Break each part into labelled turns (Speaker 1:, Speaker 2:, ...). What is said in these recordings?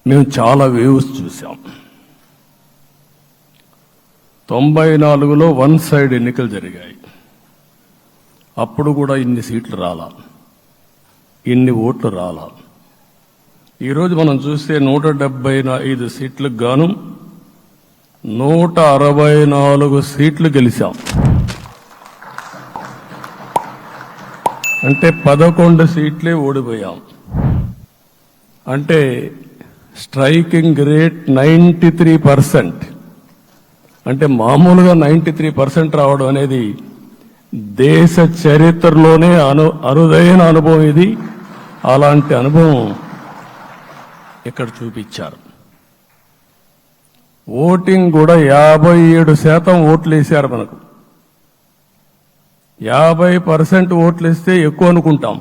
Speaker 1: మేము చాలా వేవ్స్ చూసాం. 94లో వన్ సైడ్ ఎన్నికలు జరిగాయి. అప్పుడు కూడా ఇన్ని సీట్లు రాలా, ఇన్ని ఓట్లు రాలా. ఈరోజు మనం చూస్తే 175 సీట్లకు గాను 164 సీట్లు గెలిచాం. అంటే 11 సీట్లే ఓడిపోయాం. అంటే స్ట్రైకింగ్ రేట్ 93%. అంటే మామూలుగా 93% రావడం అనేది దేశ చరిత్రలోనే అరుదైన అనుభవం ఇది. అలాంటి అనుభవం ఇక్కడ చూపించారు. ఓటింగ్ కూడా 57% ఓట్లు వేశారు. మనకు 50% ఓట్లు ఇస్తే ఎక్కువ అనుకుంటాం.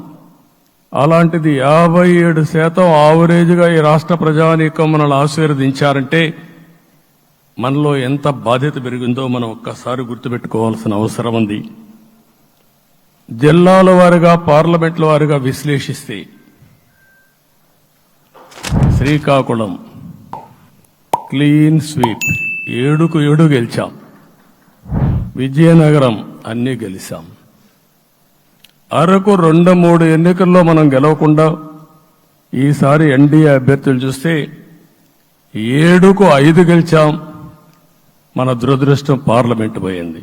Speaker 1: అలాంటిది 57% ఆవరేజ్గా ఈ రాష్ట్ర ప్రజానీకం మనల్ని ఆశీర్వదించారంటే మనలో ఎంత బాధ్యత పెరిగిందో మనం ఒక్కసారి గుర్తుపెట్టుకోవాల్సిన అవసరం ఉంది. జిల్లాల వారిగా, పార్లమెంట్ల వారిగా విశ్లేషిస్తే శ్రీకాకుళం క్లీన్ స్వీప్ 7కు 7 గెలిచాం. విజయనగరం అన్నీ గెలిచాం. అరకు 2-3 ఎన్నికల్లో మనం గెలవకుండా ఈసారి ఎన్డీఏ అభ్యర్థులు చూస్తే 7కు 5 గెలిచాం. మన దురదృష్టం పార్లమెంట్ పోయింది.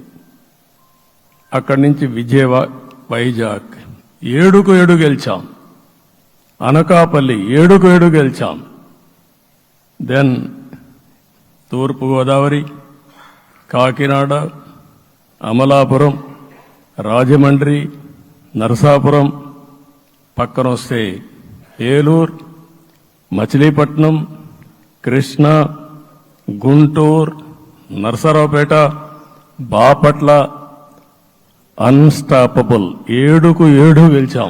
Speaker 1: అక్కడి నుంచి వైజాగ్ 7కు 7 గెలిచాం. అనకాపల్లి 7కు 7 గెలిచాం. దెన్ తూర్పుగోదావరి, కాకినాడ, అమలాపురం, రాజమండ్రి, నరసాపురం, పక్కన వస్తే ఏలూరు, మచిలీపట్నం, కృష్ణా, గుంటూరు, నరసరావుపేట, బాపట్ల అన్స్టాపబుల్ 7కు 7 గెలిచాం.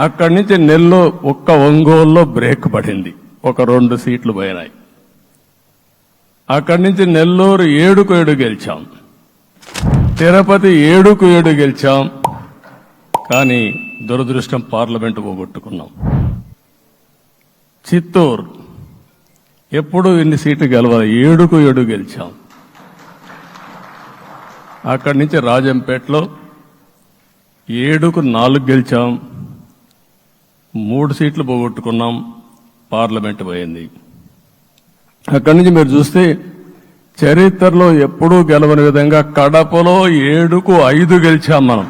Speaker 1: అక్కడి నుంచి ఒక్క ఒంగోలులో బ్రేక్ పడింది, ఒక 2 సీట్లు పోయినాయి. అక్కడి నుంచి నెల్లూరు 7కు 7 గెలిచాం. తిరుపతి 7కు 7 గెలిచాం. కానీ దురదృష్టం పార్లమెంటు పోగొట్టుకున్నాం. చిత్తూరు ఎప్పుడు ఇన్ని సీట్లు గెలవాలి, 7కు 7 గెలిచాం. అక్కడి నుంచి రాజంపేటలో 7కు 4 గెలిచాం. 3 సీట్లు పోగొట్టుకున్నాం. పార్లమెంట్ పోయింది. అక్కడి నుంచి మీరు చూస్తే చరిత్రలో ఎప్పుడూ గెలవని విధంగా కడపలో 7కు 5 గెలిచాం మనం.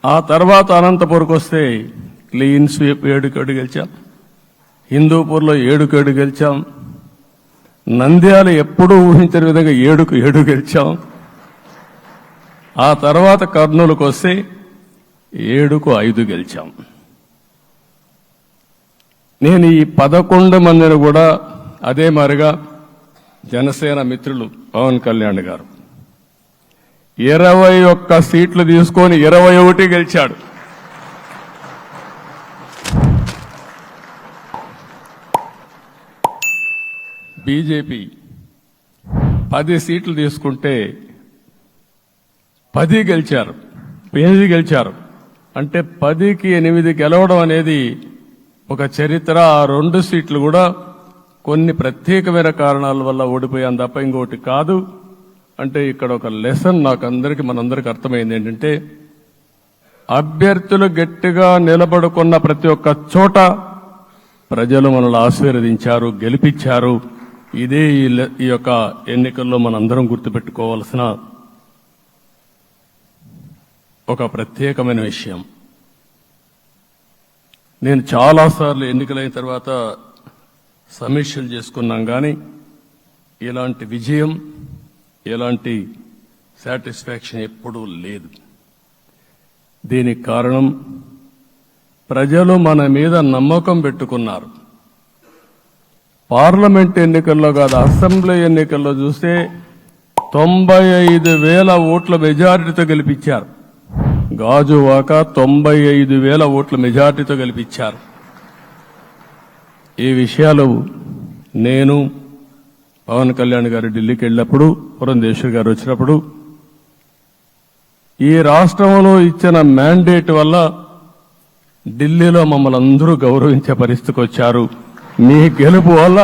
Speaker 1: ఆ తర్వాత అనంతపురంకి వస్తే క్లీన్ స్వీప్ 7కు 7 గెలిచాం. హిందూపూర్లో 7కు 7 గెలిచాం. నంద్యాల ఎప్పుడూ ఊహించని విధంగా 7కు 7 గెలిచాం. ఆ తర్వాత కర్నూలుకు వస్తే 7కు 5 గెలిచాం. నేను ఈ 11 మందిని కూడా అదే మారిగా జనసేన మిత్రులు పవన్ కళ్యాణ్ గారు 21 సీట్లు తీసుకొని 21 గెలిచాడు. బీజేపీ 10 సీట్లు తీసుకుంటే 10 గెలిచారు, 8 గెలిచారు. అంటే 10కి 8 గెలవడం అనేది ఒక చరిత్ర. ఆ 2 సీట్లు కూడా కొన్ని ప్రత్యేకమైన కారణాల వల్ల ఓడిపోయాం తప్ప ఇంకోటి కాదు. అంటే ఇక్కడ ఒక లెసన్ మనందరికీ అర్థమైంది ఏంటంటే, అభ్యర్థులు గట్టిగా నిలబడుకున్న ప్రతి ఒక్క చోట ప్రజలు మనల్ని ఆశీర్వదించారు, గెలిపించారు. ఇదే ఈ యొక్క ఎన్నికల్లో మనందరం గుర్తుపెట్టుకోవాల్సిన ఒక ప్రత్యేకమైన విషయం. నేను చాలాసార్లు ఎన్నికలైన తర్వాత సమీక్షలు చేసుకున్నాం, కానీ ఇలాంటి విజయం, ఎలాంటి సాటిస్ఫాక్షన్ ఎప్పుడూ లేదు. దీనికి కారణం ప్రజలు మన మీద నమ్మకం పెట్టుకున్నారు. పార్లమెంట్ ఎన్నికల్లో కాదు, అసెంబ్లీ ఎన్నికల్లో చూస్తే 95,000 ఓట్ల మెజారిటీతో గెలిపించారు. గాజువాక 95,000 ఓట్ల మెజారిటీతో గెలిపించారు. ఈ విషయాలు నేను పవన్ కళ్యాణ్ గారు ఢిల్లీకి వెళ్ళినప్పుడు, పురంధేశ్వరి గారు వచ్చినప్పుడు ఈ రాష్ట్రంలో ఇచ్చిన మ్యాండేట్ వల్ల ఢిల్లీలో మమ్మల్ని అందరూ గౌరవించే పరిస్థితికి వచ్చారు. మీ గెలుపు వల్ల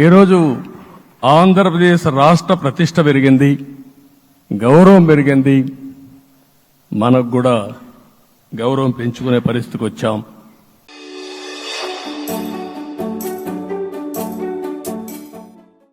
Speaker 1: ఈరోజు ఆంధ్రప్రదేశ్ రాష్ట్ర ప్రతిష్ట పెరిగింది, గౌరవం పెరిగింది. మనకు కూడా గౌరవం పెంచుకునే పరిస్థితికి వచ్చాం.